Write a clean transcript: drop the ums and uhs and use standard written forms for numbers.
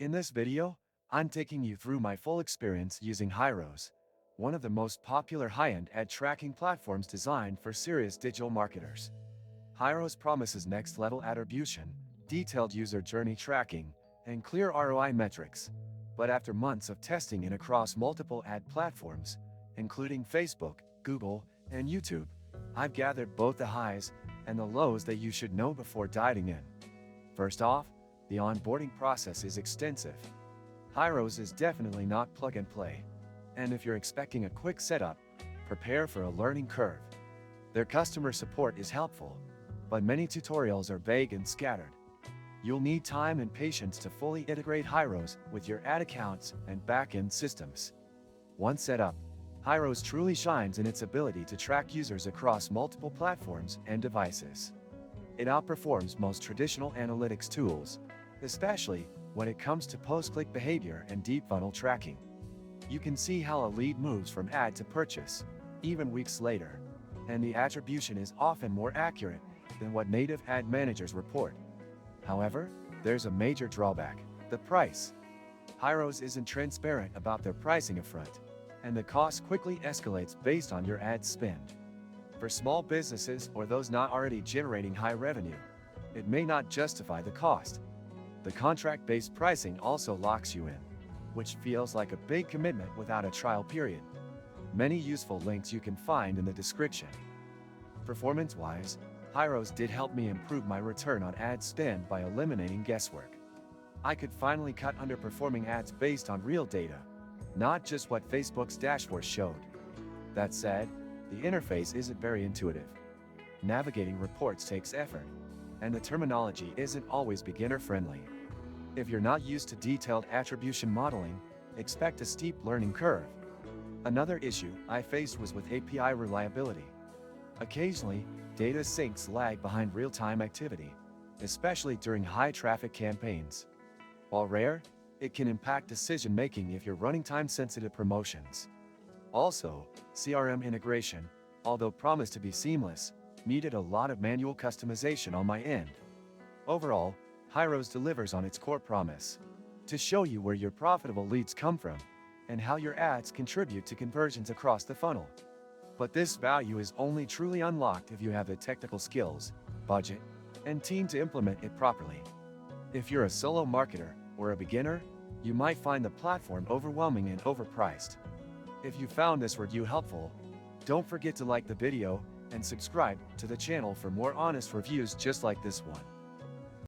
In this video, I'm taking you through my full experience using Hyros, one of the most popular high-end ad tracking platforms designed for serious digital marketers. Hyros promises next-level attribution, detailed user journey tracking, and clear ROI metrics. But after months of testing and across multiple ad platforms, including Facebook, Google, and YouTube, I've gathered both the highs and the lows that you should know before diving in. First off, the onboarding process is extensive. Hyros is definitely not plug and play. And if you're expecting a quick setup, prepare for a learning curve. Their customer support is helpful, but many tutorials are vague and scattered. You'll need time and patience to fully integrate Hyros with your ad accounts and back-end systems. Once set up, Hyros truly shines in its ability to track users across multiple platforms and devices. It outperforms most traditional analytics tools, especially when it comes to post-click behavior and deep funnel tracking. You can see how a lead moves from ad to purchase, even weeks later, and the attribution is often more accurate than what native ad managers report. However, there's a major drawback: the price. Hyros isn't transparent about their pricing upfront, and the cost quickly escalates based on your ad spend. For small businesses or those not already generating high revenue, it may not justify the cost. The contract-based pricing also locks you in, which feels like a big commitment without a trial period. Many useful links you can find in the description. Performance-wise, Hyros did help me improve my return on ad spend by eliminating guesswork. I could finally cut underperforming ads based on real data, not just what Facebook's dashboard showed. That said, the interface isn't very intuitive. Navigating reports takes effort, and the terminology isn't always beginner-friendly. If you're not used to detailed attribution modeling, expect a steep learning curve. Another issue I faced was with API reliability. Occasionally, data syncs lag behind real-time activity, especially during high-traffic campaigns. While rare, it can impact decision-making if you're running time-sensitive promotions. Also, CRM integration, although promised to be seamless, needed a lot of manual customization on my end. Overall, Hyros delivers on its core promise: to show you where your profitable leads come from and how your ads contribute to conversions across the funnel. But this value is only truly unlocked if you have the technical skills, budget, and team to implement it properly. If you're a solo marketer or a beginner, you might find the platform overwhelming and overpriced. If you found this review helpful, don't forget to like the video and subscribe to the channel for more honest reviews just like this one.